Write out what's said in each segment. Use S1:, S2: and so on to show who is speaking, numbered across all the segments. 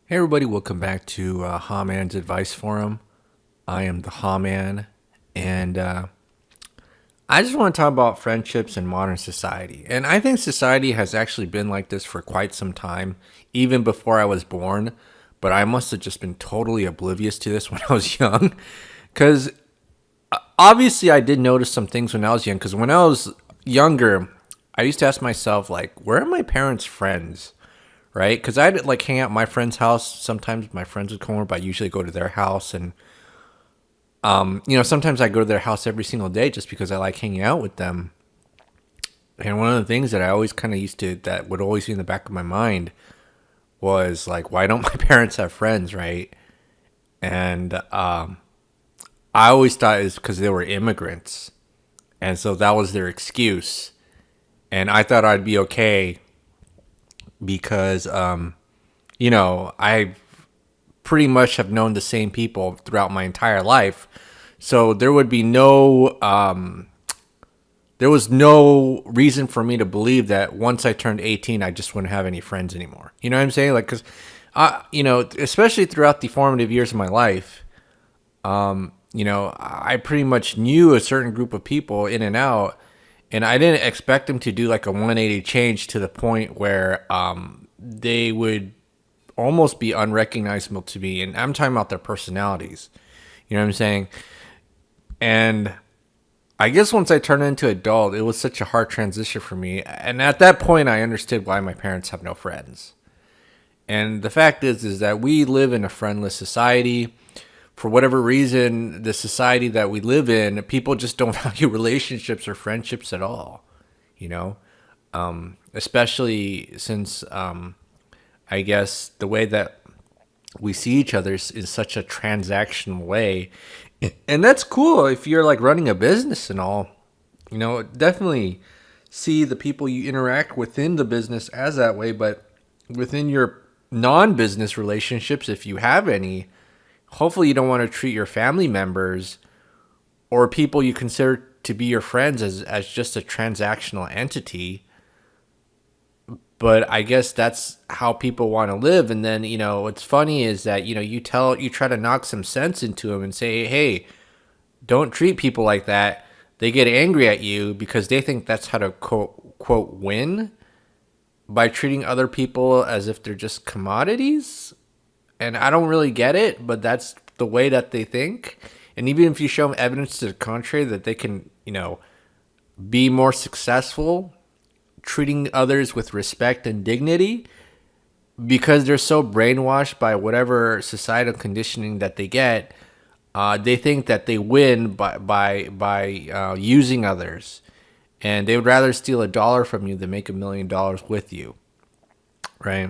S1: Hey everybody, welcome back to Man's Advice Forum. I am the Man, and I just want to talk about friendships in modern society. And I think society has actually been like this for quite some time, even before I was born. But I must have just been totally oblivious to this when I was young, because obviously I did notice some things when I was young. Because when I was younger, I used to ask myself, like, where are my parents' friends? Right? Because I'd like hang out at my friend's house. Sometimes my friends would come over, but I usually go to their house. And, sometimes I go to their house every single day just because I like hanging out with them. And one of the things that I always kind of used to, that would always be in the back of my mind was like, why don't my parents have friends, right? And I always thought it's because they were immigrants. And so that was their excuse. And I thought I'd be okay because, I pretty much have known the same people throughout my entire life. So there was no reason for me to believe that once I turned 18, I just wouldn't have any friends anymore. You know what I'm saying? Like, cause especially throughout the formative years of my life, I pretty much knew a certain group of people in and out, and I didn't expect them to do like a 180 change to the point where they would almost be unrecognizable to me. And I'm talking about their personalities. You know what I'm saying? And I guess once I turned into adult, it was such a hard transition for me. And at that point, I understood why my parents have no friends. And the fact is that we live in a friendless society. For whatever reason, the society that we live in, people just don't value relationships or friendships at all. You know, especially since I guess the way that we see each other is such a transactional way. And that's cool if you're like running a business and all. Definitely see the people you interact within the business as that way, but within your non-business relationships, if you have any, hopefully you don't want to treat your family members or people you consider to be your friends as just a transactional entity. But I guess that's how people want to live. And then, what's funny is that, you try to knock some sense into them and say, hey, don't treat people like that. They get angry at you because they think that's how to quote win by treating other people as if they're just commodities. And I don't really get it, but that's the way that they think. And even if you show them evidence to the contrary that they can, be more successful treating others with respect and dignity, because they're so brainwashed by whatever societal conditioning that they get, they think that they win by using others, and they would rather steal $1 from you than make $1,000,000 with you, right?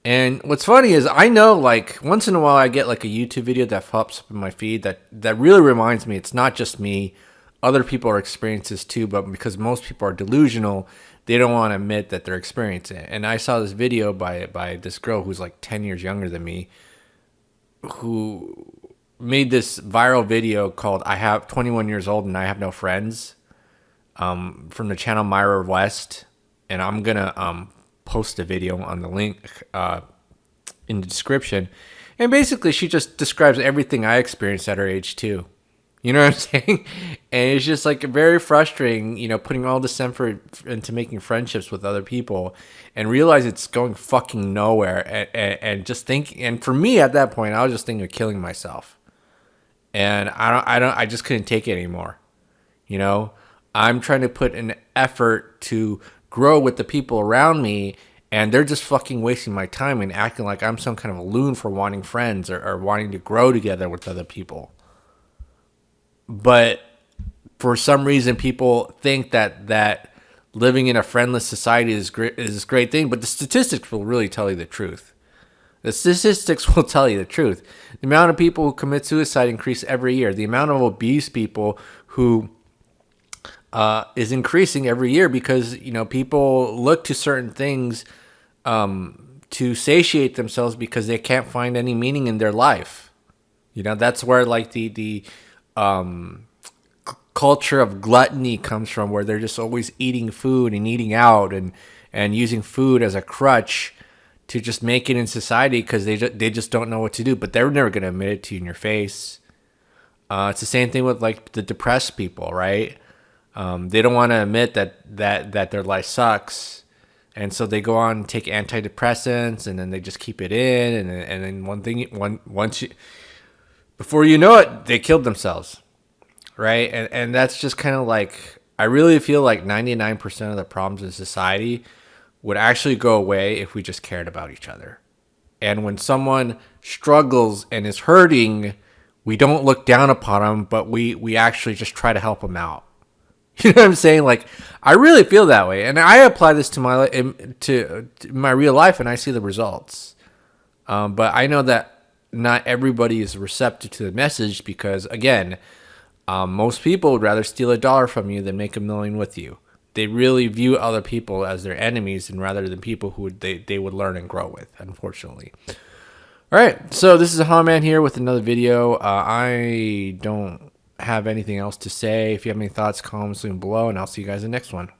S1: And what's funny is I know, like, once in a while I get like a YouTube video that pops up in my feed that really reminds me it's not just me. Other people are experiencing this too, but because most people are delusional, they don't want to admit that they're experiencing it. And I saw this video by this girl who's like 10 years younger than me, who made this viral video called "I have 21 years old and I have no friends," from the channel Myra West. And I'm gonna post a video on the link in the description. And basically, she just describes everything I experienced at her age too. You know what I'm saying? And it's just like very frustrating, putting all this effort into making friendships with other people and realize it's going fucking nowhere. And just think, and for me at that point, I was just thinking of killing myself. And I just couldn't take it anymore. I'm trying to put an effort to grow with the people around me, and they're just fucking wasting my time and acting like I'm some kind of a loon for wanting friends or wanting to grow together with other people. But for some reason, people think that living in a friendless society is this great thing. But the statistics will really tell you the truth. The statistics will tell you the truth. The amount of people who commit suicide increase every year. The amount of obese people who is increasing every year because people look to certain things to satiate themselves because they can't find any meaning in their life. That's where like the culture of gluttony comes from, where they're just always eating food and eating out and using food as a crutch to just make it in society because they just don't know what to do. But they're never going to admit it to you in your face. It's the same thing with like the depressed people, right? They don't want to admit that their life sucks, and so they go on and take antidepressants, and then they just keep it in, and then before you know it, they killed themselves, right? And that's just kind of like, I really feel like 99% of the problems in society would actually go away if we just cared about each other. And when someone struggles and is hurting, we don't look down upon them, but we actually just try to help them out. You know what I'm saying? Like, I really feel that way, and I apply this to my real life, and I see the results. But I know that not everybody is receptive to the message because, again, most people would rather steal $1 from you than make $1 million with you. They really view other people as their enemies, and rather than people who they would learn and grow with, unfortunately. All right, so this is a Man here with another video. I don't have anything else to say. If you have any thoughts, comments, leave them below, and I'll see you guys in the next one.